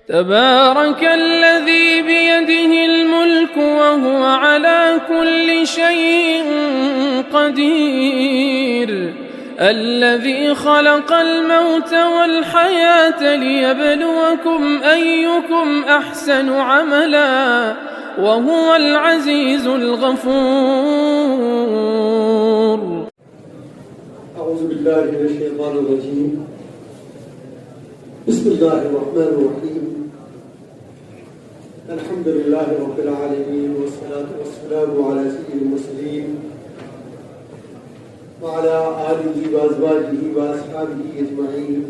تبارك الذي بيده الملك وهو على كل شيء قدير الذي خلق الموت والحياة ليبلوكم أيكم أحسن عملا وهو العزيز الغفور. أعوذ بالله من الشيطان الرجيم. بسم الله الرحمن الرحيم. الحمد لله رب العالمين والصلاة والسلام على سيد المرسلين وعلى آله وأزواجه وأصحابه أجمعين.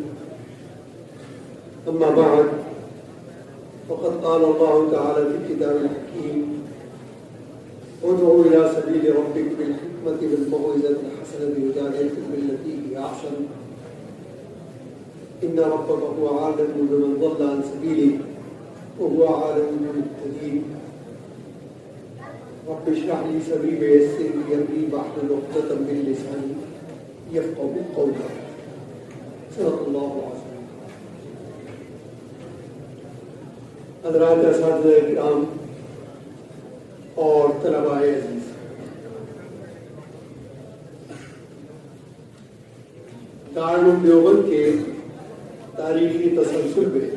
أما بعد، فقد قال الله تعالى في الكتاب الحكيم: ادع إلى سبيل ربك بالحكمة والموعظة الحسنة وجادلهم بالتي هي أحسن إن ربك هو عالم بمن ضل عن سبيله وهو عالم بالمهتدين. رب اشرح لي صدري ويسر لي أمري واحلل عقدة من لساني يفقهوا قولي. صدق الله العظيم. حضرات اساتذہ کرام اور طلباء عزیز، دارالعلوم دیوبند کے تاریخی تسلسل میں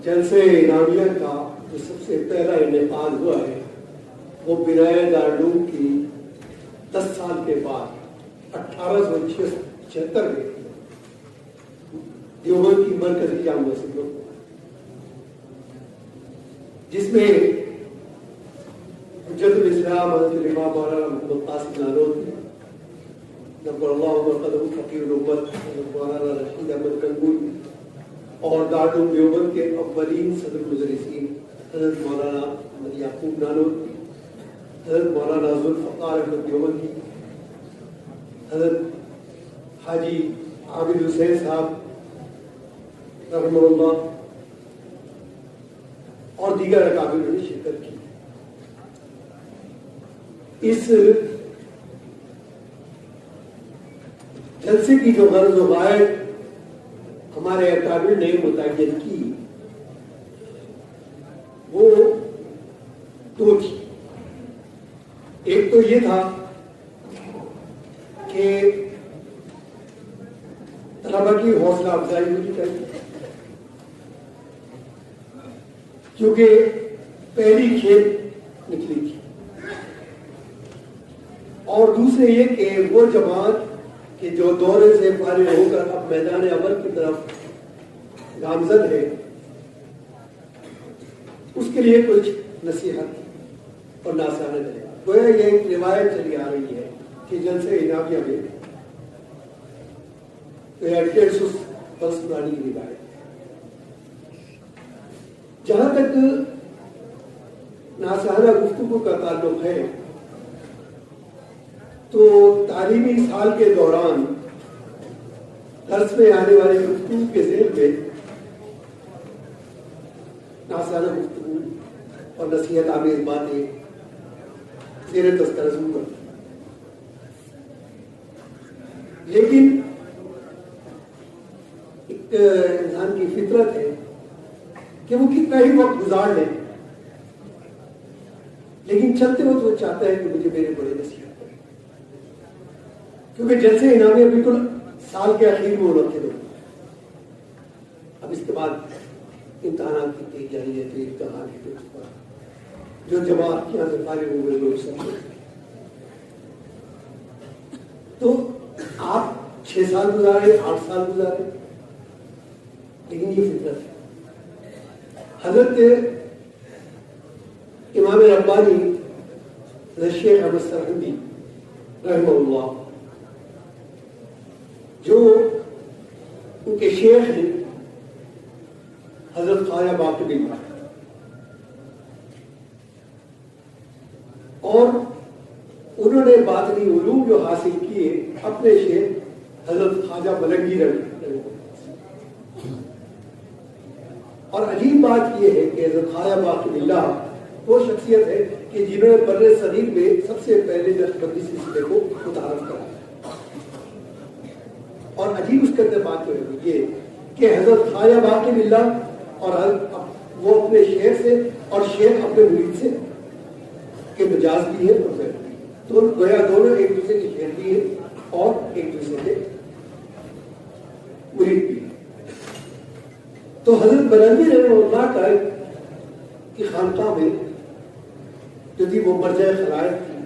جلسہ انعامیہ کا جو سب سے پہلا انعقاد ہوا ہے وہ بنائے دارالعلوم کی 10 سال کے بعد 1876 میں دیوبند کی مرکزی جامع مسجد میں، جس میں حجت الاسلام حضرت امام مولانا محمد قاسم نانوتوی، نبر اللہ مرقدہ فقیر الامت حضرت مولانا رشید احمد گنگوئی، اور دارالعلوم دیوبند کے اولین صدر مدرسین حضرت مولانا محمد یعقوب نانوتوی، حضرت مولانا ذوالفقار احمد دیوبندی، حضرت حاجی عابد حسین صاحب رحمہ اللہ اور دیگر اکابر نے شرکت کی۔ اس جلسے کی جو غرض و غایت ہمارے اکابر نے متعین کی وہ دو تھی۔ ایک تو یہ تھا کہ طلبہ کی حوصلہ افزائی ہونی چاہیے، کیونکہ پہلی کھیل نکلی تھی، اور دوسرے یہ کہ وہ جماعت کہ جو دورے سے فارغ ہو کر اب میدان عمل کی طرف گامزن ہے، اس کے لیے کچھ نصیحت اور ناصحانہ ہے۔ گویا یہ ایک روایت چلی آ رہی ہے کہ جلسے انعامیہ میں 150 برس پرانی روایت۔ جہاں تک ناصحانہ گفتگو کا تعلق ہے تو تعلیمی سال کے دوران درس میں آنے والی گفتگو کے ذیل میں ناصحانہ گفتگو اور نصیحت آمیز باتیں زیر تذکرہ ضرور کرتی، لیکن ایک انسان کی فطرت ہے کہ وہ کتنا ہی وقت گزار لے، لیکن چلتے وقت وہ چاہتا ہے کہ مجھے میرے بڑے نصیحت کریں، کیونکہ جلسے انعامیہ بالکل سال کے اخیر میں منعقد ہو۔ اب اس کے بعد امتحانات کی تیاری ہے، پھر امتحان ہے، اس پر جو جماعت یہاں سے فارغ ہو گئے لوگ سب، تو آپ 6 سال گزارے، 8 سال گزارے، لیکن یہ فطرت ہے۔ حضرت امام ربانی حضرت شیخ احمد سرہندی رحمہ اللہ، جو ان کے شیخ ہیں حضرت خواجہ باقی بلّہ، اور انہوں نے باطنی علوم جو حاصل کیے اپنے شیخ حضرت خواجہ ملنگی رحمہ اللہ۔ اور عجیب بات یہ ہے کہ حضرت خواجہ باقی بلّہ وہ شخصیت ہے کہ جنہوں نے بر صغیر میں سب سے پہلے نقشبندی سلسلے کو متعارف کرایا۔ اور عجیب اس کے اندر بات جو ہے یہ کہ حضرت خواجہ باقی باللہ اور وہ اپنے شیخ سے اور شیخ اپنے مرید سے کہ مجاز بھی ہے اور غیر بھی، تو گویا دونوں ایک دوسرے کے شیخ بھی ہیں اور ایک دوسرے کے مرید بھی. تو حضرت بریلوی رحمہ اللہ کا کی خانقاہ میں جو تھی وہ مرجع خلائق تھی،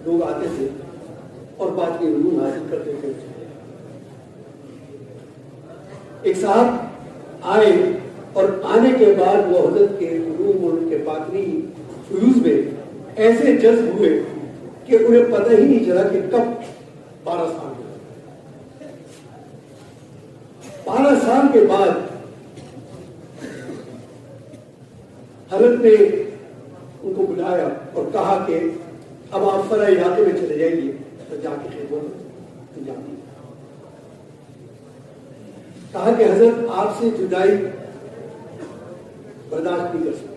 لوگ آتے تھے اور بات کے علوم حاصل کرتے تھے. ایک صاحب آئے اور آنے کے بعد وہ حضرت کے علوم اور ان کے باطنی فیوز میں ایسے جذب ہوئے کہ انہیں پتہ ہی نہیں چلا کہ کب 12 سال ہوئے. 12 سال کے بعد حضرت نے ان کو بلایا اور کہا کہ اب آپ فرا علاقے میں چلے جائیے تو جا کے خدمت انجام دیجیے. کہا کہ حضرت آپ سے جدائی برداشت نہیں کر سکتے.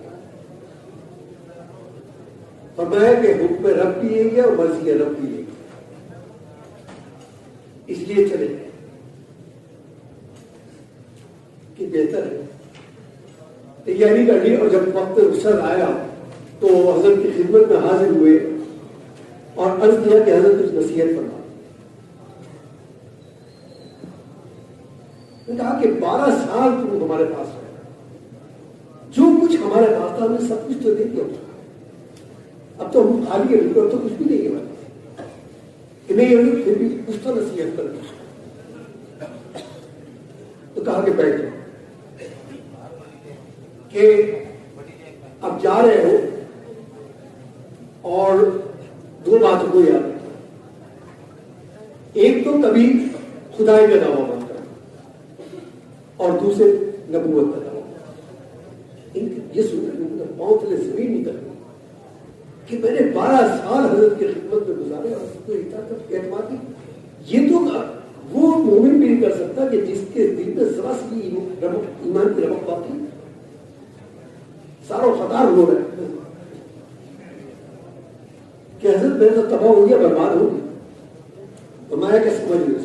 فرمایا کہ حکم رب بھی یہی ہے اور مرضی رب بھی یہی ہے، اس لیے چلے جائیں کہ بہتر ہے. تیاری کر لی اور جب وقت رخصت آیا تو حضرت کی خدمت میں حاضر ہوئے اور عرض کیا کہ حضرت کچھ نصیحت فرما. نے کہا کہ 12 سال تم ہمارے پاس رہے، جو کچھ ہمارے پاس تھا ہم نے سب کچھ تو دے دیا، اب تو ہم خالی ہے بالکل، اب تو کچھ بھی نہیں ہے کہ نہیں، پھر بھی کچھ تو نصیحت کر دی. تو کہا کہ بیٹھ جاؤ کہ اب جا رہے ہو اور 2 باتوں کو یاد رکھو. ایک تو کبھی خدائی کا دعویٰ مت کرو اور دوسرے نبوت کا دعویٰ. یہ سننے پاؤں تلے زمین نہیں کرنی کہ میں نے 12 سال حضرت کی خدمت میں گزارے اور کوئی اعتماد نہیں. یہ تو وہ مومن بھی نہیں کر سکتا کہ جس کے دل میں ذرا سی ایمان کی رمق باقی، سارا خطار ہو رہا ہے کہ حضرت میں تو تباہ ہو گیا، برباد ہو گیا. فرمایا کہ سمجھ لو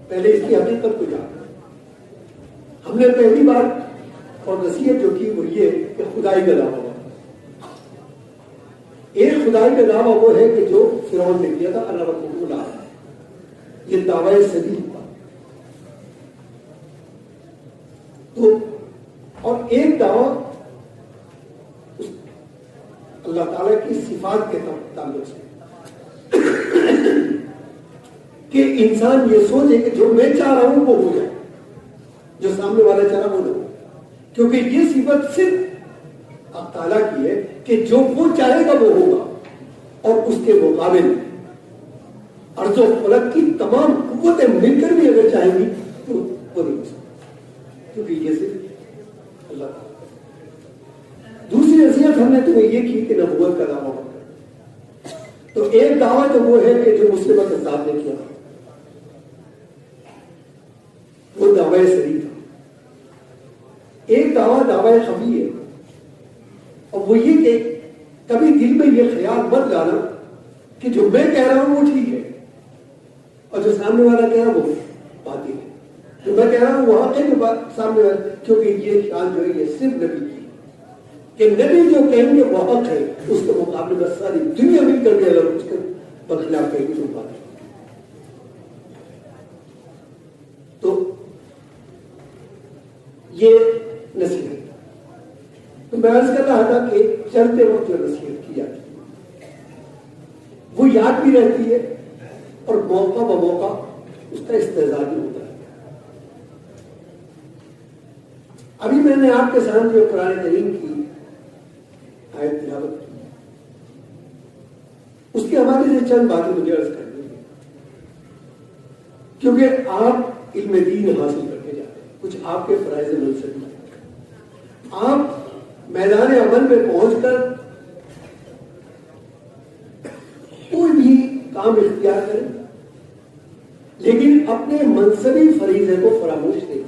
پہلے اس کی حقیقت کو جانا. ہم نے پہلی بار اور نصیحت جو کی وہ یہ کہ خدائی کا دعویٰ. ایک خدائی کا دعویٰ وہ ہے کہ جو فرعون نے کیا تھا، اللہ رب اللہ، یہ دعویٰ صدی ہوا. تو اور ایک دعویٰ اللہ تعالیٰ کی صفات کے تعلق سے کہ انسان یہ سوچے کہ جو میں چاہ رہا ہوں وہ ہو جائے، جو سامنے والا چاہ رہا وہ نہ ہو. کیونکہ یہ صفت صرف اللہ تعالیٰ کی ہے کہ جو وہ چاہے گا وہ ہوگا، اور اس کے مقابل ارض و فلک کی تمام قوتیں مل کر بھی اگر چاہیں گی تو وہ نہیں ہو سکتا، کیونکہ یہ صرف اللہ تعالیٰ. دوسری نصیحت ہم نے تمہیں یہ کی کہ نبوت کا دعویٰ کرو. تو ایک دعویٰ تو وہ ہے کہ جو مسلمہ کذاب نے کیا، وہ دعویٰ صحیح تھا. ایک دعویٰ خفی ہے، اور وہ یہ کہ کبھی دل میں یہ خیال مت لانا کہ جو میں کہہ رہا ہوں وہ ٹھیک ہے اور جو سامنے والا کہہ رہا وہ باطل ہے. جو میں کہہ رہا ہوں وہ حق ہے، جو سامنے والا، کیونکہ یہ خیال جو ہے یہ صرف نبی کی کہ نبی جو کہیں گے وہ حق ہے، اس کے مقابلے میں ساری دنیا مل کر کے اگر اس کے برخلاف کہیں گے تو باطل. تو یہ نصیحت. تو میں عرض کر رہا تھا کہ چلتے وقت جو نصیحت کی جاتی ہے وہ یاد بھی رہتی ہے اور موقع بموقع اس کا استحضار بھی ہوتا ہے. ابھی میں نے آپ کے سامنے جو قرآن کریم کی آیت تلاوت کی، اس کے حوالے سے چند باتیں مجھے عرض کرنی ہے، کیونکہ آپ علم دین حاصل کر کے جاتے ہیں، کچھ آپ کے فرائض منصب ہیں. آپ میدان عمل میں پہنچ کر کوئی بھی کام اختیار کریں، لیکن اپنے منصبی فریضے کو فراموش نہیں،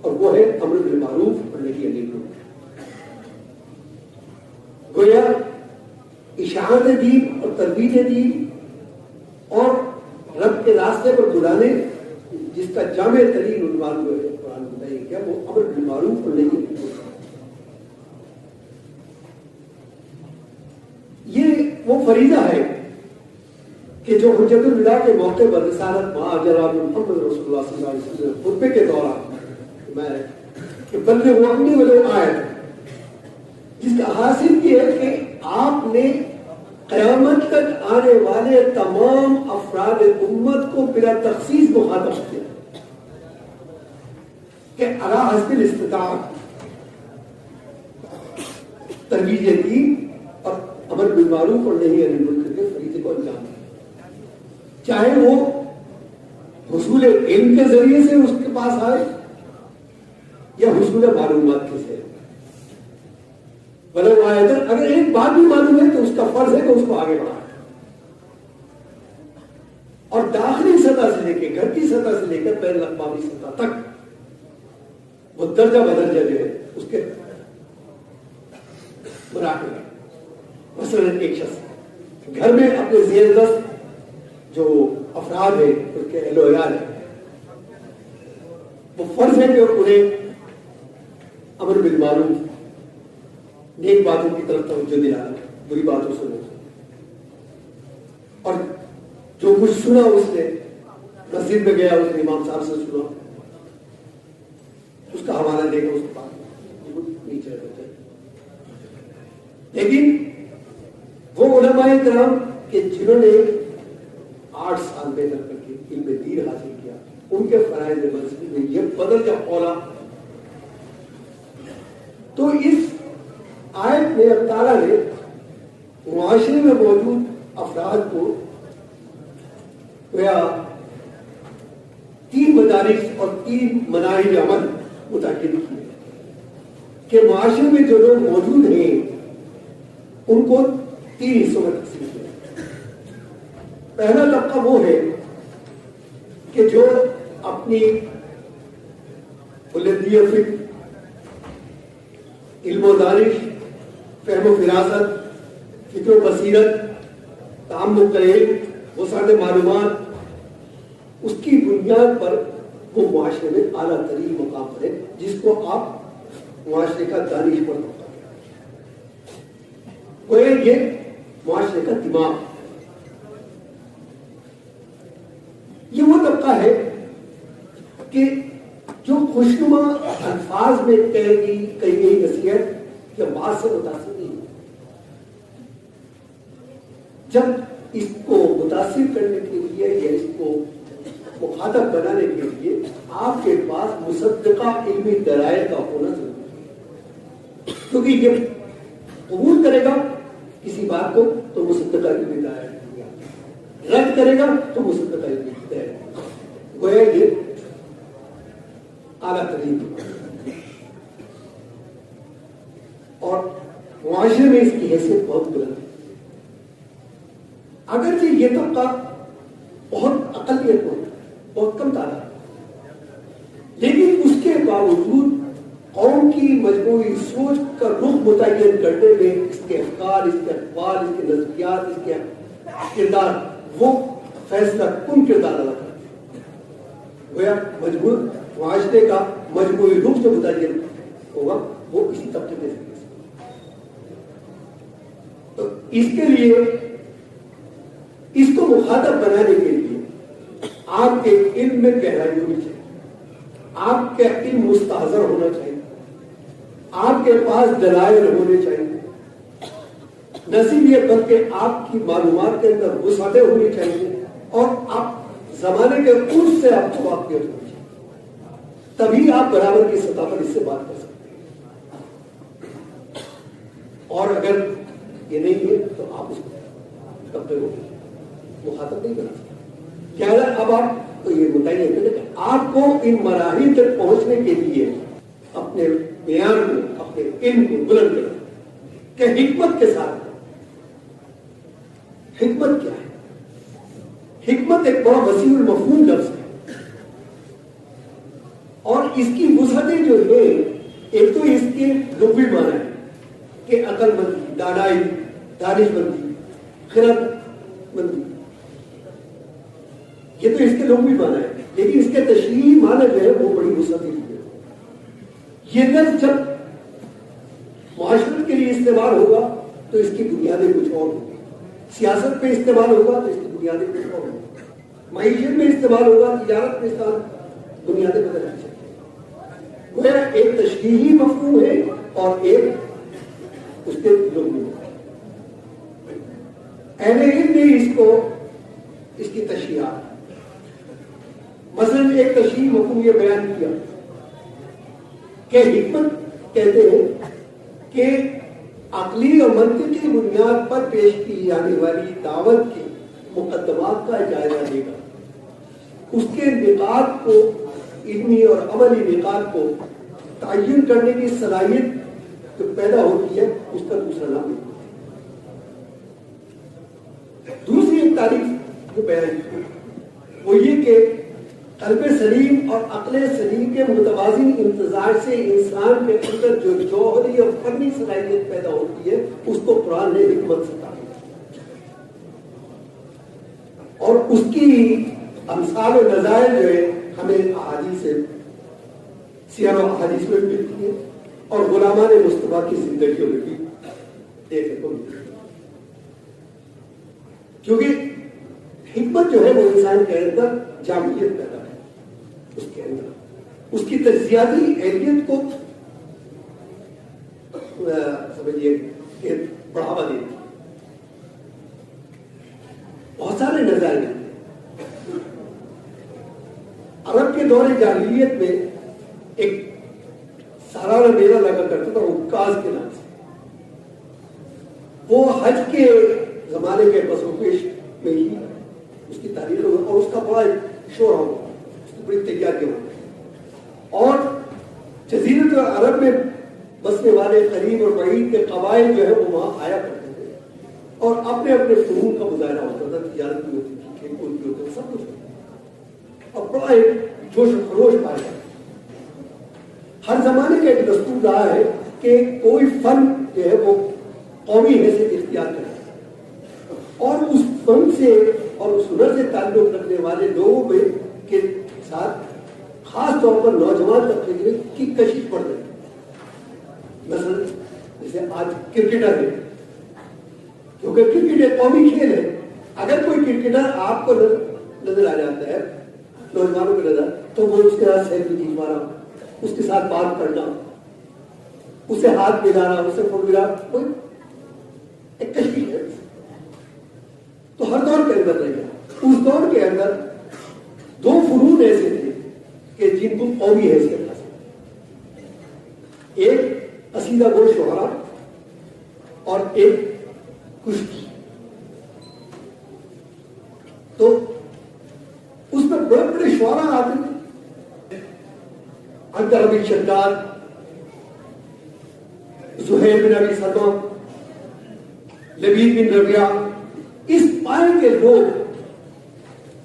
اور وہ ہے امر بالمعروف اور نہی عن المنکر. گویا اشاعت دین اور ترویج دین اور رب کے راستے پر بلانے جس کا جامع ترین عنوان جو ہے قرآن بتائیے کیا وہ امر بالمعروف اور نہی عن المنکر. یہ وہ فریضہ ہے کہ جو حجت الوداع کے موقع پر رسالت مع جناب محمد رسول اللہ صلی اللہ علیہ وسلم خطبے کے دوران میں کہ بلغ عنی ولو آیۃ، جس کا حاصل یہ ہے کہ آپ نے قیامت تک آنے والے تمام افراد امت کو بلا تخصیص مخاطب کیا کہ علی حسب الاستطاعت ترویج دین اور امر بالمعروف اور نہی عن المنکر کے فریضے کو انجام دیا، چاہے وہ حصول علم کے ذریعے سے اس کے پاس آئے یا حصول معلومات کے ذریعے. اگر ایک بات بھی معلوم ہے تو اس کا فرض ہے کہ اس کو آگے بڑھائے، اور داخلی سطح سے لے کے گھر کی سطح سے لے کر بین الاقوامی سطح تک وہ درجہ بدرجہ جو ہے اس کے مراحل ہیں. مثلا ایک شخص گھر میں اپنے زیر دست جو افراد ہیں ان کے اہل و عیال ہیں، وہ فرض ہے کہ انہیں امر بالمعروف، نیک باتوں کی طرف توجہ دلانا، بری باتوں سے روکنا، اور جو کچھ سنا اس نے مسجد میں گیا اس نے امام صاحب سے سنا اس کا حوالہ دے کر اس کے بعد نیچے رہتے. لیکن وہ علماء کرام کہ جنہوں نے 8 سال محنت کر کے علم دین حاصل کیا، ان کے فرائض مذہبی میں یہ بدل جب کھولا تو اس آیت میں اللہ تعالیٰ نے معاشرے میں موجود افراد کو گویا 3 مدارس اور 3 مناہج عمل متعین کیے کہ معاشرے میں جو لوگ موجود ہیں ان کو 3 حصوں میں تقسیم کیا. پہلا طبقہ وہ ہے کہ جو اپنی بلندی فکر، علم و دانش، فہم و فراست، فکر و بصیرت، تعمق علم، وسعت معلومات، اس کی بنیاد پر وہ معاشرے میں اعلیٰ ترین مقام پر ہے جس کو آپ معاشرے کا دانشور طبقہ کہتے ہیں. یہ معاشرے کا دماغ، یہ وہ طبقہ ہے کہ جو خوشنما الفاظ میں کہی گئی نصیحت یا بات سے متاثر نہیں، جب اس کو متاثر کرنے کے لیے یا اس کو مخاطب بنانے کے لیے آپ کے پاس مصدقہ علمی دلائل کا ہونا ضروری ہے. کیونکہ یہ قبول کرے گا کسی بات کو تو مصدقہ علمی دلائل، رد کرے گا تو مصدقہ علمی دلائل. گویا یہ اعلیٰ ترین اور معاشرے میں اس کی حیثیت بہت بلند ہے. اگرچہ یہ طبقہ بہت اقلیت میں بہت کم تعداد، لیکن اس کے باوجود قوم کی مجموعی سوچ کا رخ متعین کرنے میں اس کے افکار، اس کے اقوال، اس کے نظریات، اس کے کردار وہ فیصلہ کن کردار ادا کرتے ہیں. گویا مجموعی معاشرے کا مجموعی رخ جو متعین ہوگا وہ اسی طبقے کے ذریعے سے. تو اس کے لیے اس کو مخاطب بنانے کے لیے آپ کے علم میں گہرائی ہونی چاہیے، آپ کا علم مستحضر ہونا چاہیے، آپ کے پاس دلائل ہونے چاہیے، نہ صرف یہ بلکہ آپ کی معلومات کے اندر وسعتیں ہونی چاہیے اور آپ زمانے کے عرف سے آپ کو واقف ہونی چاہیے. تبھی آپ برابر کی سطح پر اس سے بات کر سکتے ہیں. اور اگر یہ نہیں ہے تو آپ اس طبقے کو مخاطب نہیں بنا سکتے. کیا اب آپ تو یہ بتائیے کہ آپ کو ان مراحل تک پہنچنے کے لیے اپنے بیان کو، اپنے علم کو بلند کرنا کہ حکمت کے ساتھ. حکمت کیا ہے؟ حکمت ایک بڑا وسیع المفہوم لفظ ہے اور اس کی وسعتیں جو ہے، ایک تو اس کے لغوی معنی ہے کہ عقل مندی، دانائی، دانش مندی، خرد مندی، یہ تو اس کے لغوی معنی ہے. لیکن اس کے تشریحی معنی جو ہے وہ بڑی وسعت ہے. یہ لفظ جب معاشرت کے لیے استعمال ہوگا تو اس کی بنیادیں کچھ اور ہوگی. سیاست میں استعمال ہوگا تو اس کی بنیادیں کچھ اور ہوگی. معیشت میں استعمال ہوگا, تجارت میں استعمال, بنیادیں بدل جائیں. گویا ایک تشریحی مفہوم ہے اور ایک اس کے لغوی. اہل علم نے اس کو اس کی تشریحات, مثلا ایک تشریحی مفہوم یہ بیان کیا کہ حکمت کہتے ہیں کہ عقلی اور منطقی بنیاد پر پیش کی جانے والی دعوت کے مقدمات کا جائزہ لے گا, اس کے نکات کو, علمی اور عملی نکات کو تعین کرنے کی صلاحیت جو پیدا ہوتی ہے اس کا دوسرا نام ہے. دوسری ایک تعریف جو بیان کی وہ یہ کہ قلب سلیم اور عقل سلیم کے متوازن امتزاج سے انسان کے اندر جو جوہری اور فنی صلاحیت پیدا ہوتی ہے اس کو قرآن نے حکمت سے تعریف اور اس کی امثال و نظائر جو ہے ہمیں احادیث سے سیر و احادیث میں ملتی ہے اور غلامان مصطفیٰ کی زندگیوں میں بھی دیکھنے کو ملتی ہے. کیونکہ حکمت جو ہے وہ انسان کے اندر جامعیت پیدا ہے, اس کے اندر اس کی تجزیاتی اہلیت کو سمجھیے کہ بڑھاوا دیتی ہے. بہت سارے نظائر ہیں. عرب کے دور جاہلیت میں ایک سالانہ میلہ لگا کرتا تھا عکاظ کے نام سے. وہ حج کے زمانے کے پس و پیش میں ہی اس کی تاریخ اور اس کا بڑا شور ہوگا, بڑی تیاری ہوگی. اور جزیرت عرب میں بسنے والے قریب اور بعید کے قبائل جو ہے وہ وہاں آیا کرتے تھے اور اپنے اپنے فنون کا مظاہرہ ہوتا تھا. تجارت بھی ہوتی تھی, کھیل کود بھی ہوتے تھے, سب کچھ ہوتا تھا اور بڑا ایک جوش و خروش پایا. ہر زمانے کا ایک دستور رہا ہے کہ کوئی فن جو ہے وہ قومی حیثیت اختیار کرے اور اس فن سے اور اس ہنر سے تعلق رکھنے والے لوگوں میں کے ساتھ خاص طور پر نوجوان طبقے کی کشش پڑ رہی. مثلا جیسے آج کرکٹر ہے, کیونکہ کرکٹ ایک قومی کھیل ہے. اگر کوئی کرکٹر آپ کو نظر آ جاتا ہے, نوجوانوں کو نظر, تو وہ اس کے ساتھ سیلفی کھینچوانا, اس کے ساتھ بات کرنا, اسے ہاتھ ملانا, اسے فوٹوگراف, کوئی ایک کشش ہے. تو ہر دور کے اندر رہے گا. اس دور کے اندر دو فنون ایسے تھے کہ جن کو قومی حیثیت حاصل, ایک قصیدہ گو شعرا اور ایک کشتی. تو اس میں بڑے بڑے شعرا آتے تھے, عنتر بن شداد, زہیر بن ابی سلمہ, لبید بن ربیعہ, اس پائے کے لوگ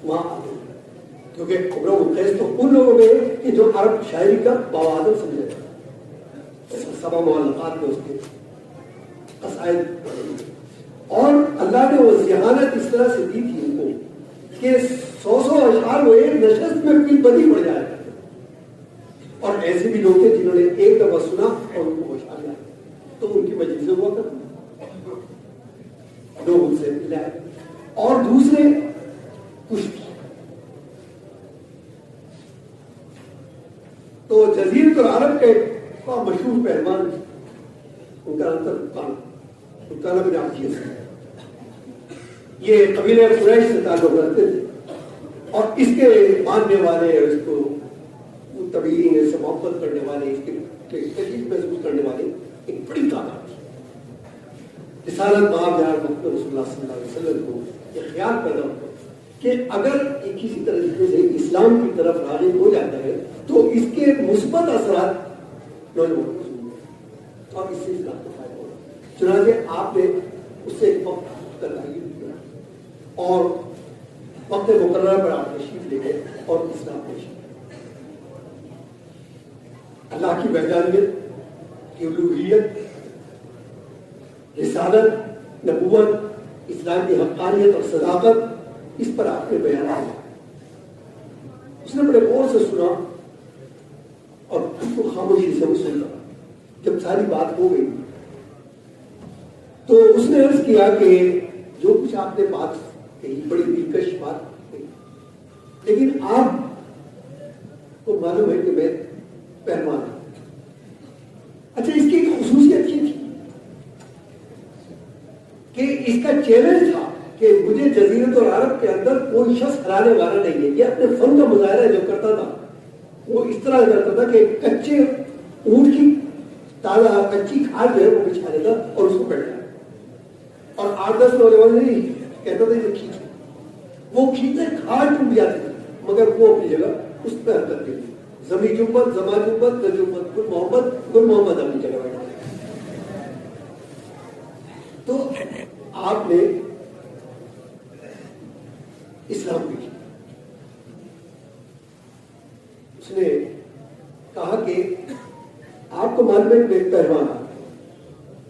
وہاں آتے ہیں. کیونکہ عمر القیس تو ان لوگوں میں کہ جو عرب شاعری کا بوادر سمجھے تھے, سبا معلقات میں اس کے قصائد. اور اللہ نے وہ ذہانت اس طرح سے دی تھی ان کو کہ 100 اشعار وہ ایک نشست میں پھر بدی پڑ جائے. اور ایسے بھی لوگ تھے جنہوں نے ایک دفعہ سنا اور ان کو اشعار لائے, تو ان کی مجلسیں ہوا کرتی, لوگ ان سے ملائے. اور دوسرے کشتی. تو جزیرت العرب کے مشہور پہلوان ان کا نام رکانہ بن عبدیس, یہ قبیلہ قریش سے تعلق رکھتے تھے اور اس کے ماننے والے, اس کو طبیعین, اس سے محبت کرنے والے, اس کی تکلیف محسوس کرنے والے ایک بڑی طاقت تھی. رسالت باب جہاں رسول اللہ صلی اللہ علیہ وسلم کو یہ خیال پیدا ہوتا کہ اگر کسی طریقے سے اسلام کی طرف راغب ہو جاتا ہے تو اس کے مثبت اثرات نوجوانوں کو سنیں اور اس سے اسلام کو فائدہ ہوگا. چنانچہ آپ نے اس سے ایک وقت کا تعین کیا اور وقت مقررہ پر آپ تشریف لے گئے اور اسلام پیش کیا. اللہ کی وحدانیت, کی الوہیت, رسالت, نبوت, اسلام کی حقانیت اور صداقت, اس پر آپ نے بیان کیا. اس نے بڑے غور سے سنا اور اس کو خاموشی سے وہ سن رہا. جب ساری بات ہو گئی تو اس نے عرض کیا کہ جو کچھ آپ نے بات کہی بڑی دلکش بات کہی، لیکن آپ کو معلوم ہے کہ میں پہلوان ہوں. اچھا، اس کی ایک خصوصیت یہ تھی کہ اس کا چیلنج تھا کہ مجھے جزیرت العرب کے اندر کوئی شخص ہرانے والا نہیں ہے. یہ اپنے فن کا مظاہرہ جو کرتا تھا وہ اس طرح کرتا تھا کہ کچے اونٹ کی تازہ کچی کھاد جو ہے وہ بچھا دیتا اور اس کو بیٹھا اور 8-10 نوجوان نہیں کہتا تھا یہ کھینچو. وہ کھینچتے کھاد ٹوٹ جاتی تھی مگر وہ اپنی جگہ اس پہ حرکت کرتی. زمیں جمبت زما جمبت جمبت گل محمد اپنی جگہ بیٹھا. تو آپ نے اسلام بھی کیا. اس نے کہا کہ آپ کو معلوم ہے کہ پہلوان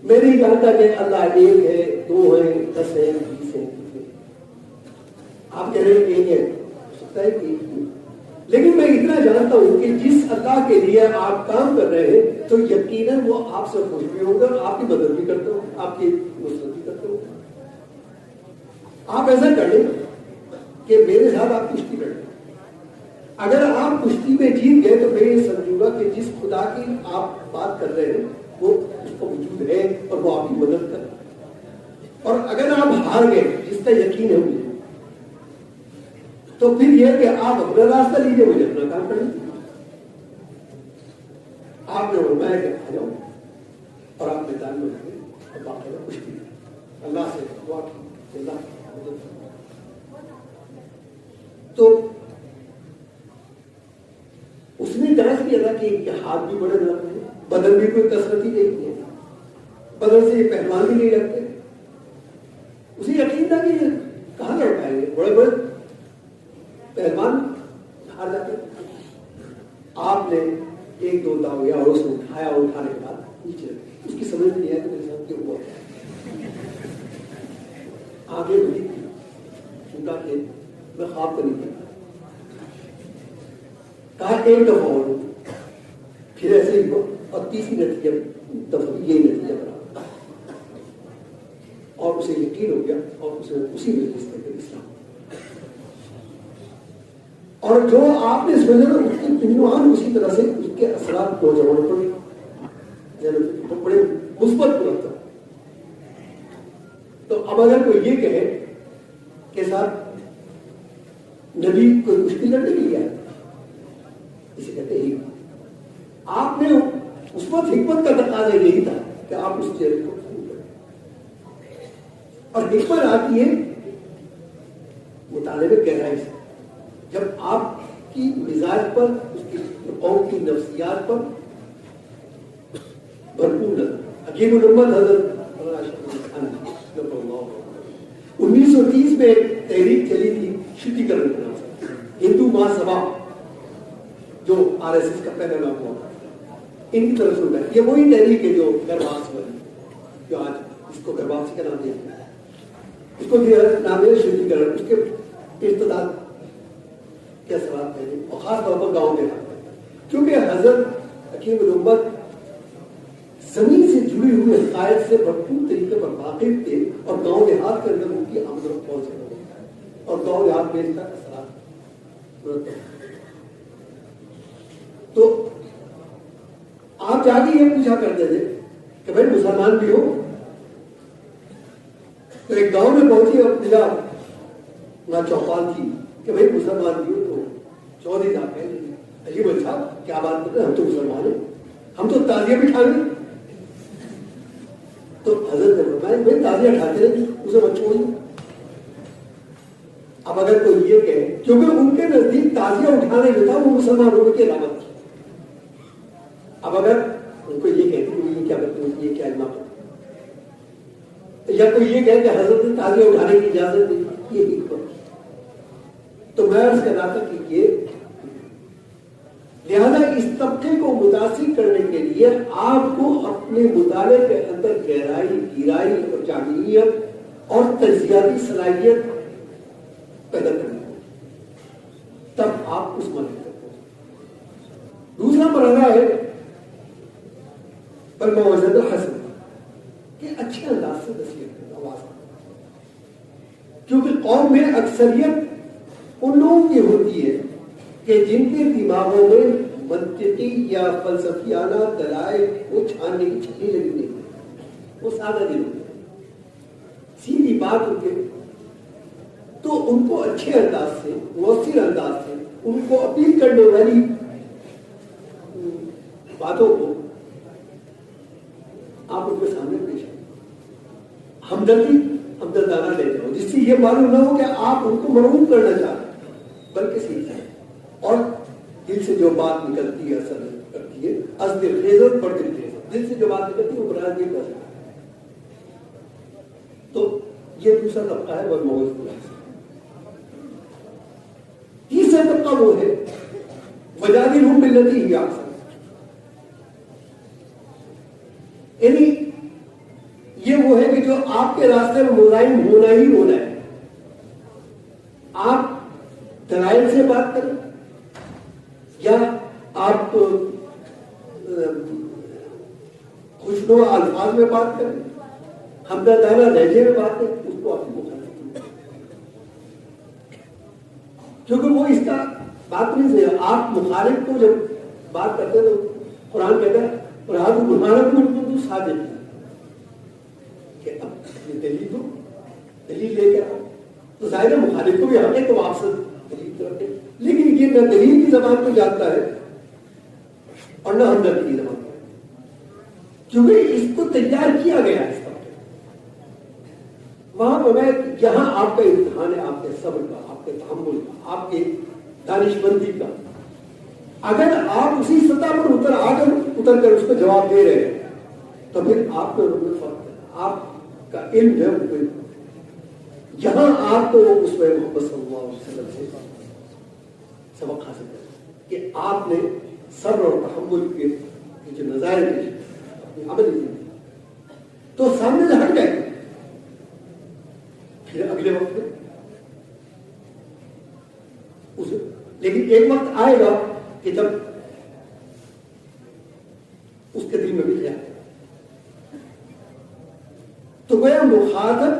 میں نہیں جانتا کہ اللہ 1 ہے 2 ہے 10 ہے 20 ہے. آپ کہہ رہے ہیں کہ ایک ہے، ہو سکتا ہے کہ لیکن میں اتنا جانتا ہوں کہ جس اللہ کے لیے آپ کام کر رہے ہیں تو یقیناً وہ آپ سے خوش بھی ہوگا، آپ کی مدد بھی کرتے ہو، آپ کی نصرت بھی کرتے ہو. آپ ایسا کر لیں کہ میرے ساتھ آپ کشتی لڑیں. اگر آپ کشتی میں جیت گئے تو میں یہ سمجھوں گا کہ جس خدا کی آپ بات کر رہے ہیں وہ اس کو وجود ہے اور وہ آپ کی مدد کر. اور اگر آپ ہار گئے جس کا یقین ہے مجھے، تو پھر یہ کہ آپ اپنا راستہ لیجیے، مجھے اپنا کام کریں. آپ نے فرمایا کہ آ جاؤ اور آپ میدان میں لگے اور باقاعدہ کشتی اللہ سے دعا کی اللہ مدد. تو اس نے درس بھی ادا کہ ہاتھ بھی بڑے نرم ہیں، بدن بھی کوئی کثرتی نہیں ہے، بدن سے یہ پہلوان بھی نہیں رکھتے. اسے یقین تھا کہ یہ کہاں لڑ پائیں گے، بڑے بڑے پہلوان ہار جاتے. آپ نے 1-2 داؤ یا اور اس نے اٹھایا اور اٹھانے کے بعد نیچے اس کی سمجھ نہیں آیا کہ میرے ساتھ کیوں ہوا. آگے بڑھی چھوٹا کہ میں خواب کر نہیں کرتا. کہا 1 دفعہ اور پھر ایسے ہی ہوا اور تیسری نتیجہ دفعہ یہی نتیجہ بنا اور اسے یقین ہو گیا اور اسے اسی مجلس میں اسلام. اور جو آپ نے سمجھا نا اس کی عنوان اسی طرح سے اس کے اثرات نوجوانوں پر بڑے مثبت پورا. تو اب اگر کوئی یہ کہے کہ صاحب نبی کوئی کشتی لڑنے کے لیے آیا، اسے کہتے ہیں آپ نے اس وقت حکمت کا تقاضا یہی تھا کہ آپ اس چہرے کو اور حکمت آتی ہے مطالعے میں گہرائی سے. جب آپ کی مزاج پر اس کی قوم کی نفسیات پر بھرپور حکیم الامت حضرت 1930 میں ایک تحریک چلی تھی شدی کرنے کے نام سے، ہندو مہاسبھا جو RSS کا پہلا نام ہوا، ان کی طرف سے اٹھا. یہ وہی تحریک ہے جو گربھاس والی، جو آج اس کو گربھاسی کا نام دیا گیا، اس کو نام ہے شدی کرن. اس کے ارتداد کے اثرات پہلے اور خاص طور پر گاؤں میں، کیونکہ حضرت حکیم الامت زمین سے جڑی ہوئی حقائق سے بھرپور طریقے پر واقف تھے اور گاؤں دیہات کے اندر ان کی آمد و رفت پہنچ گئی اور گاؤں دیہات میں اس کا اثرات. تو آپ جا کے یہ پوچھا کرتے تھے کہ بھائی مسلمان بھی ہو. تو ایک گاؤں میں پہنچی اور ملا وہاں چوپال تھی کہ بھائی مسلمان بھی ہو. تو چودھری صاحب کہتے عجیب اچھا کیا بات کرتے ہیں، ہم تو مسلمان ہیں، ہم تو تازیہ بھی اٹھا لیں. تو حضرت نے فرمایا بھائی تازیہ اٹھاتے رہے اسے مت چھوڑیے. اب اگر کوئی یہ کہے، کیونکہ ان کے نزدیک تازیہ اٹھانے جو تھا وہ مسلمان ہونے کی علامت تھی. اب اگر ان کو یہ کہتے ہیں یہ کیا کرتے ہیں، یہ کیا علامت ہے، یا کوئی یہ کہے کہ حضرت نے تازیہ اٹھانے کی اجازت دی، یہ حکمت. تو میں عرض کرنا تھا کہ یہ لہذا اس طبقے کو متاثر کرنے کے لیے آپ کو اپنے مطالعے کے اندر گہرائی، گہرائی اور جامعیت اور تجزیاتی صلاحیت پیدا کرنی ہوگی، تب آپ اس مرحلے پر آ رہا ہے پر موعظۃ الحسن کہ اچھے انداز سے نصیحت کرنا آواز کرنا، کیونکہ قوم میں اکثریت ان لوگوں کی ہوتی ہے کہ جن کے دماغوں میں منطقی یا فلسفیانہ دلائل کو چھاننے کی چھٹی لگی نہیں، وہ سادہ دل ہوتے ہیں، سیدھی بات ان کے، تو ان کو اچھے انداز سے، مؤثر انداز سے ان کو اپیل کرنے والی باتوں کو آپ ان کے سامنے پیش کریں، ہمدردانہ لے جاؤ، جس سے یہ معلوم نہ ہو کہ آپ ان کو مرغوب کرنا چاہ رہے ہیں، بلکہ سیکھیں اور دل سے جو بات نکلتی ہے اثر کرتی ہے، از دل خیزت پر دل خیزت، دل سے جو بات نکلتی ہے وہ برائے دل کر سکتا ہے۔ تو یہ دوسرا طبقہ ہے وہ موعظۃ الحسن۔ تیسرا طبقہ وہ ہے وجادلہم باللتی ہی احسن، یعنی یہ وہ ہے کہ جو آپ کے راستے میں مزاحم ہونا ہی ہونا ہے، آپ دلائل سے بات کریں یا آپ خوشنما الفاظ میں بات کریں، ہمدردانہ لہجے میں بات کریں، اس کو آپ کی مخالفت کریں، کیونکہ وہ اس کا بات نہیں سے آپ مخالف کو جب بات کرتے تو قرآن کہتا ہے اور بلحانت ساجد کہ اب یہ دلیل دو، دلیل لے کے آؤ، تو ظاہر مخالف کو بھی حق ہے تو آپ سے دلیل رکھے، لیکن یہ نہ دلیل کی زبان کو جانتا ہے اور نہ ہمدردی کی زبان کو، کیونکہ اس کو تیار کیا گیا ہے اس طرح وہاں پر میں یہاں آپ کا امتحان ہے، آپ کے صبر کا، آپ کے تحمل کا، آپ کے دانش مندی کا، اگر آپ اسی سطح پر اتر کر اس کو جواب دے رہے ہیں تو پھر آپ کو فرق ہے، آپ کا علم ہے، یہاں آپ کو اس میں محمد صلی اللہ علیہ وسلم سے سبق حاصل کریں کہ آپ نے صبر اور تحمل کے جو نظائر اپنی عملی زندگی تو سامنے سے ہٹ جائے، پھر اگلے وقت میں لیکن ایک وقت آئے گا کہ جب اس کے دل میں بھی خیال تو گویا مخاطب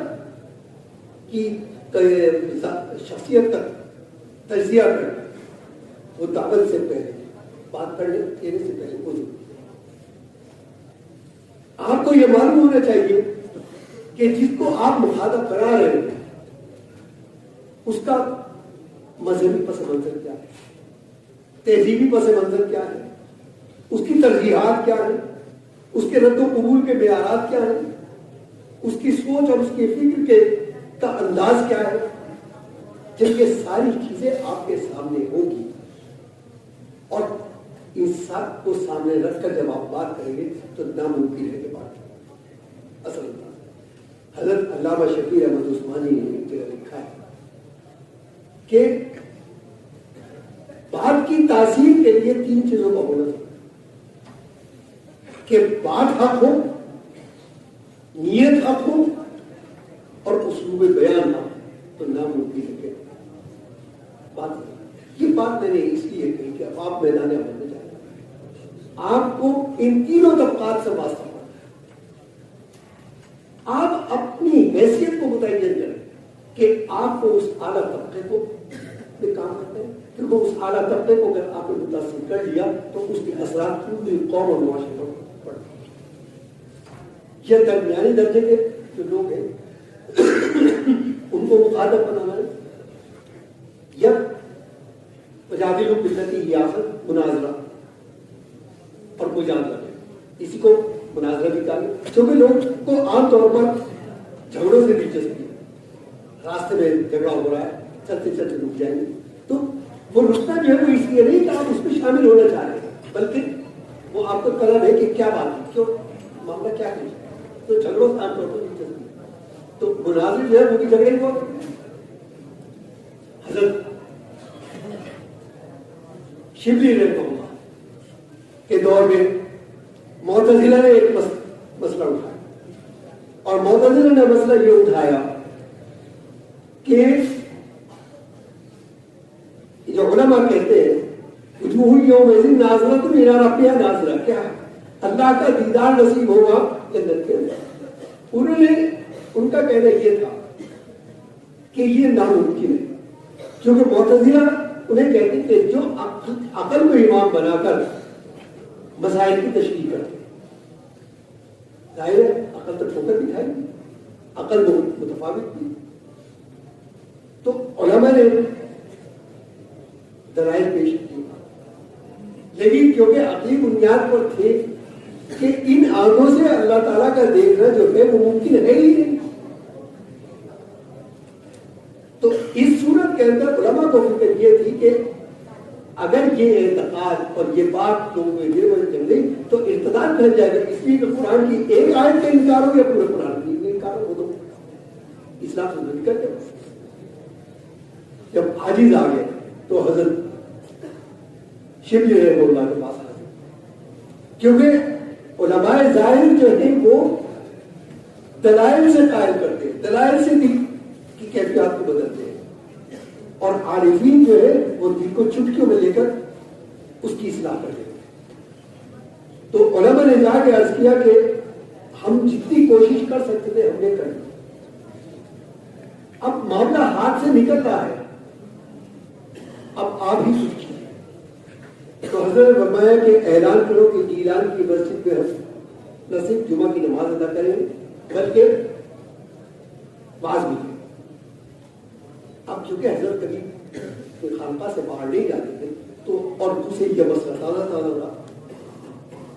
کی شخصیت کا تجزیہ کرنا، وہ دعوت سے پہلے، بات کرنے دینے سے پہلے وہ آپ کو یہ معلوم ہونا چاہیے کہ جس کو آپ مخاطب کرا رہے ہیں اس کا مذہبی پس منظر کیا ہے، تہذیبی پس منظر کیا ہے، اس کی ترجیحات کیا ہیں، اس کے رد و قبول کے معیارات کیا ہیں، اس کی سوچ اور اس کی فکر کا انداز کیا ہے، جب یہ ساری چیزیں آپ کے سامنے ہوں گی اور ان سب کو سامنے رکھ کر جب آپ بات کریں گے تو ناممکن ہے کہ بات اصل انداز۔ حضرت علامہ شفیع احمد عثمانی نے ایک جگہ لکھا ہے کہ بات کی تاثیر کے لیے 3 چیزوں کا ہونا چاہیے کہ بات حق ہو، نیت حق ہو اور اسلوب بیان حق، تو ناممکن ہے کہ بات، یہ بات میں نے اس لیے کہی کہ اب آپ میدان عمل میں جائیں، آپ کو ان تینوں طبقات سے واسطہ پڑتا ہے، آپ اپنی حیثیت کو متعین کریں کہ آپ کو اس اعلیٰ طبقے کو میں کام کرتے ہیں، کیونکہ اس اعلیٰ طبقے کو اگر آپ نے متاثر کر لیا تو اس کے اثرات پوری قوم اور معاشرے پر پڑتے ہیں۔ یہ درمیانی درجے کے جو لوگ ہیں ان کو مخاطب بنانا ہے یا وجادلہم باللتی ہی احسن، مناظرہ اور مجادلہ، اسی کو مناظرہ بھی کہا گیا، کیونکہ لوگ کو عام طور پر جھگڑوں سے دلچسپی ہے، راستے میں جھگڑا ہو رہا ہے، چلتے چلتے رک جائیں گے، تو وہ رکنا جو ہے وہ اس لیے نہیں کہ آپ اس میں شامل ہونا چاہ رہے ہیں، بلکہ وہ آپ کو طلب ہے کہ کیا بات ہے، کیوں معاملہ کیا ہے، تو جھگڑوں سے عام طور پر دلچسپی ہے، تو مناظر جو ہے وہ بھی جھگڑے کو حضرت شبلی رحمہ اللہ کے دور میں معتزلہ نے ایک مسئلہ اٹھایا، اور معتزلہ نے مسئلہ یہ اٹھایا کہ جو علماء کہتے ہیں وجوہ یومئذ ناظرۃ الی ربہا ناظرہ، کیا ہے؟ اللہ کا دیدار نصیب ہوگا جنت کے اندر۔ ان کا کہنا یہ تھا کہ یہ ناممکن ہے، کیونکہ معتزلہ انہیں کہتے کہ جو عقل کو امام بنا کر مسائل کی تشریح کرتے، ظاہر ہے عقل تو ٹھوکر بھی کھائے گی، عقل متفاوت بھی۔ تو علماء نے دلائل پیش کی، لیکن کیونکہ عقلی بنیاد پر تھے کہ ان آنکھوں سے اللہ تعالیٰ کا دیکھنا جو ہے وہ ممکن ہے ہی نہیں، تو اس صورت کے اندر علماء کو فکر یہ تھی کہ اگر یہ اعتقاد اور یہ بات لوگوں میں دل میں جم گئی تو ارتداد پھیل جائے گا، اس لیے کہ قرآن کی ایک آیت کا انکار ہو یا پورے قرآن کی انکار ہو تو اسلام سے نہیں کرتے۔ جب عاجز آ گئے تو حضرت شبلی رحمہ اللہ کے پاس آ گئے، کیونکہ علماء ظاہر جو ہیں وہ دلائل سے قائل کرتے ہیں، دلائل سے دل کی کیفیات کو بدلتے ہیں، اور عارفین جو ہے وہ دل کو چٹکیوں میں لے کر اس کی اصلاح کر دیتے ہیں۔ تو علماء نے جا کے عرض کیا کہ ہم جتنی کوشش کر سکتے تھے ہم نے کر دی، اب معاملہ ہاتھ سے نکل رہا ہے، اب آپ ہی کچھ کیجیے۔ تو حضرت نے فرمایا کہ اعلان کرو کہ گیلان کی مسجد میں نہ صرف جمعہ کی نماز ادا کریں بلکہ واز بھی کریں۔ اب چونکہ حضرت کبھی کوئی خانقاہ سے باہر نہیں جاتے تھے تو اور دوسرے یہ مسئلہ تازہ رہا،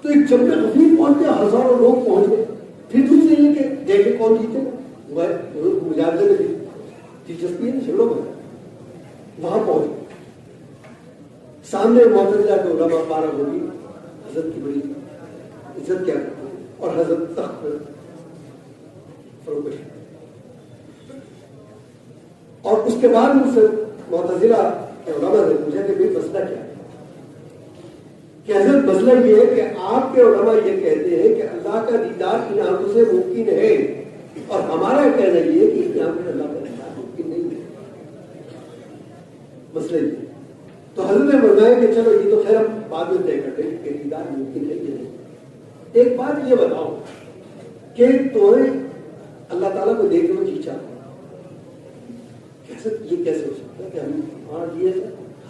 تو ایک جمع خفیف پہنچ گیا، ہزاروں لوگ پہنچ گئے، پھر دوسرے یہ کہ دیکھے کون جیتے مجاہدے میں دلچسپی ہے چلو وہاں پہنچ گئے، سامنے معتزلہ کے علماء پارا ہوگی، حضرت کی بڑی عزت کیا کرتے ہیں اور حضرت تخت پر فروغ، اور اس کے بعد مجھ سے معتزلہ کے علماء نے پوچھا کہ بھائی مسئلہ کیا ہے؟ کہ حضرت مسئلہ یہ ہے کہ آپ کے علماء یہ کہتے ہیں کہ اللہ کا دیدار ان آنکھوں سے ممکن ہے، اور ہمارا کہنا یہ ہے کہ ان آنکھوں سے اللہ کا دیدار ممکن نہیں ہے۔ مسئلہ یہ تو حضرت نے فرمایا کہ چلو یہ تو خیر ہم بعد میں طے کرتے ہیں کہ دیدار ممکن ہے یا نہیں۔ ایک بات یہ بتاؤ کہ تمہیں اللہ تعالیٰ کو دیکھنے میں جی چاہتا یہ کیسے ہو سکتا ہے کہ ہم یہ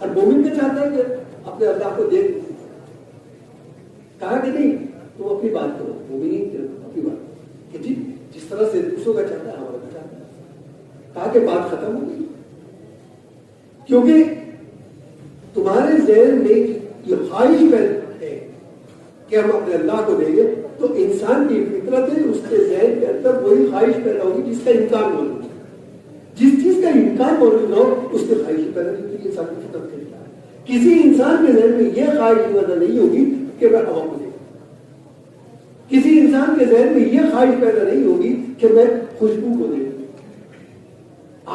ہر مومن کا چاہتا ہے کہ اپنے اللہ کو دیکھ، کہا کہ نہیں تم اپنی بات کرو، مومن اپنی بات کہ جی جس طرح سے دوسروں کا چاہتا ہے ہمارا بھی چاہتا ہے، کہا کہ بات ختم ہو گئی، کیونکہ تمہارے ذہن میں یہ خواہش ہے کہ ہم اپنے اللہ کو دیکھیں، تو انسان کی فطرت ہے اس کے ذہن کے اندر وہی خواہش پیدا ہوگی جس کا امکان موجود ہے، جس چیز کا امکان موجود ہو اس کے خواہش پیدا نہیں ہوگی، انسان کی فطرت کا امکان ہے۔ کسی انسان کے ذہن میں یہ خواہش پیدا نہیں ہوگی کہ میں ہوا کو دیکھوں، کسی انسان کے ذہن میں یہ خواہش پیدا نہیں ہوگی کہ میں خوشبو کو دیکھوں۔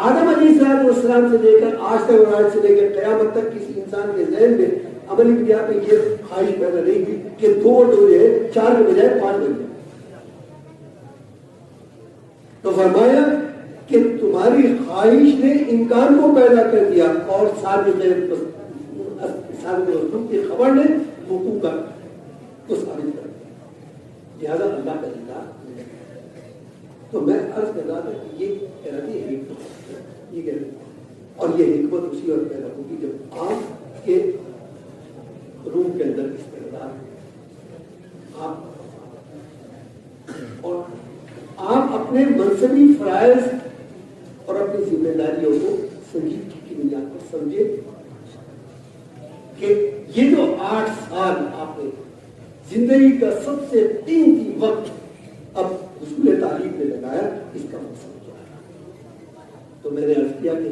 آدم علیہ السلام سے لے کر آج تک اور آج سے لے کر قیامت تک کسی انسان کے ذہن میں عملی بنیاد میں یہ خواہش پیدا نہیں ہوئی کہ 2 جو ہے 4 کے بجائے 5 بن جائے۔ تو فرمایا کہ تمہاری خواہش نے امکان کو پیدا کر دیا اور سابق کی خبر نے وقوع کا کو ثابت کر دیا، لہذا اللہ کا دیدار۔ تو میں عرض کر رہا تھا کہ یہ کہتی ہے یہ کہتی، اور یہ حکمت اسی وقت پیدا ہوگی جب آپ کے روم کے اندر اس کردار آپ اپنے منصبی فرائض اور اپنی ذمہ داریوں کو سنجیدگی کی بنیاد پر سمجھے کہ یہ جو 8 سال آپ نے زندگی کا سب سے قیمتی وقت اب حصول تعلیم میں لگایا، اس کا مقصد کیا ہے؟ تو میں نے عرض کیا کہ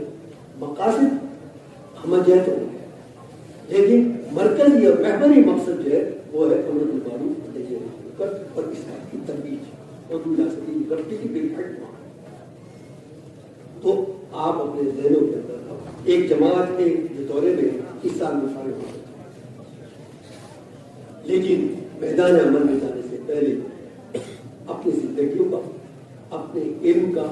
مقاصد ہم جہت ہو، لیکن مرکزی اور محوری مقصد جو ہے وہ ہے امر بالمعروف اور اس بات کی ترویج اور تو آپ اپنے ذہنوں کے اندر ایک جماعت کے دورے میں اس سال میں فارغ ہو سکتے، لیکن میدان عمل میں جانے سے پہلے اپنی زندگیوں کا، اپنے علم کا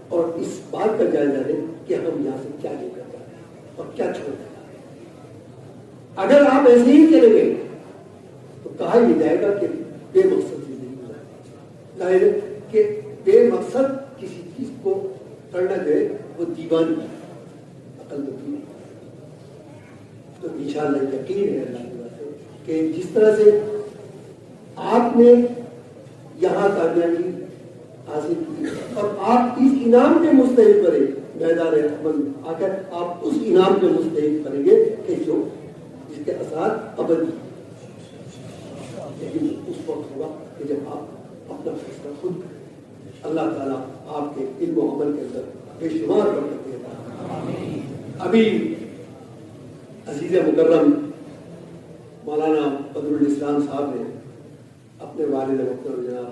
اور اس بات کا جائزہ لیں کہ ہم یہاں سے کیا لے کر جا رہے ہیں اور کیا چھوڑ کر جا رہے ہیں۔ اگر آپ ایسے ہی چلے گئے تو کہا یہ جائے گا کہ بے مقصد زندگی گزاری. ظاہر ہے کہ بے مقصد کسی چیز کو کرنا جو ہے وہ دیوانی عقل مندی ہے. تو انشاءاللہ یقین ہے اللہ کی بات ہے کہ جس طرح سے آپ نے یہاں کامیابی حاصل کی اور آپ اس انعام کے مستحق بنے میدان عمل میں آ کر آپ اس انعام کے مستحق بنیں گے کہ جو جس کے اثرات ابدی. لیکن اس وقت ہوگا کہ جب آپ اپنا فیصلہ خود کریں. اللہ تعالیٰ آپ کے علم و عمل کے اندر بے شمار برکت دیتا ہے. ابھی عزیز مکرم مولانا بدر الاسلام صاحب نے اپنے والد محترم جناب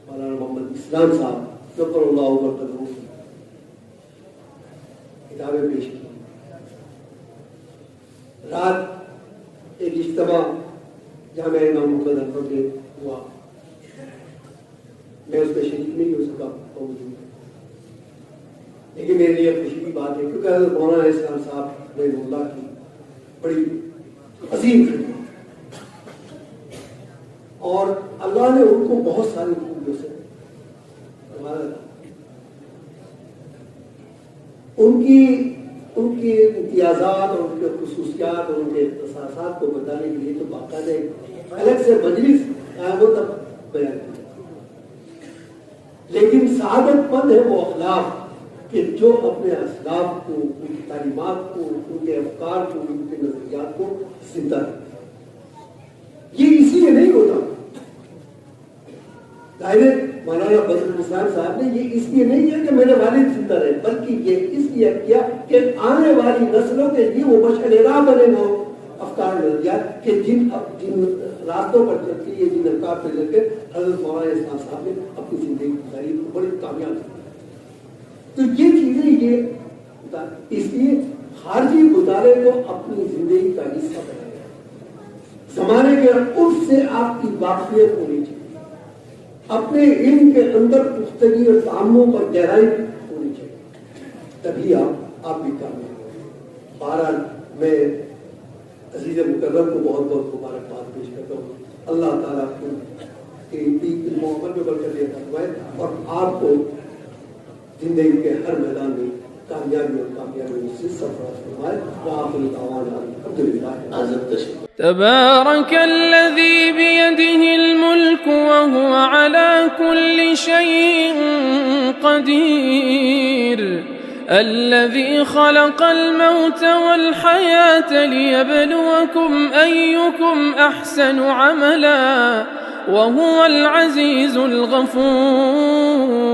مولانا محمد اسلام صاحب نفر اللہ برکتہ کی کتابیں پیش کی. رات ایک اجتماع جامعہ امام محمد انور میں ہوا. میں اس میں شریک نہیں ہو سکا موجود, لیکن میرے لیے خوشی کی بات ہے کیونکہ حضرت مولانا اسلام صاحب رحمہ اللہ کی بڑی عظیم خدمت اور اللہ نے ان کو بہت ساری خوبیوں سے نوازا. ان کی امتیازات اور ان کے خصوصیات اور ان کے اختصاصات کو بتانے کے لیے تو باقاعدہ الگ سے مجلس قائم ہو تب بیان کیا. لیکن سعادت مند ہے وہ اخلاق کہ جو اپنے اسلاف کو, ان کی تعلیمات کو, ان کے افکار کو, ان کے نظریات کو زندہ رکھتے. یہ اسی لیے نہیں ہوتا. ظاہر مولانا بدر الاسلام صاحب نے یہ اس لیے نہیں کیا کہ میرے والد زندہ رہے, بلکہ یہ اس لیے کیا کہ آنے والی نسلوں کے لیے وہ مشعل راہ بنے, وہ افکار نظریات کہ جن راستوں پر چل کے, جن افکار پر چل کے حضرت مولانا اسلام صاحب نے اپنی زندگی گزاری بڑی کامیاب کی. تو یہ چیزیں یہ اس لیے خارجی مطالعے کو اپنی زندگی کا حصہ بنایا. زمانے کے عرف سے آپ کی واقفیت ہونی چاہیے, اپنے علم کے اندر پختگی اور تعمق اور گہرائی ہونی چاہیے, تبھی آپ بھی کامیاب ہوں. بہرحال میں عزیز مکرم کو بہت بہت مبارکباد پیش کرتا ہوں. اللہ تعالیٰ کو علم و عمل میں برکت عطا فرمائے اور آپ کو زندگی کے ہر میدان میں کامیابی اور کامیابی سے سرفراز فرمائے. وآخر دعوانا الحمدللہ. تبارك الذي بيده الملك وهو على كل شيء قدير الذي خلق الموت والحياة ليبلوكم أيكم أحسن عملا وهو العزيز الغفور.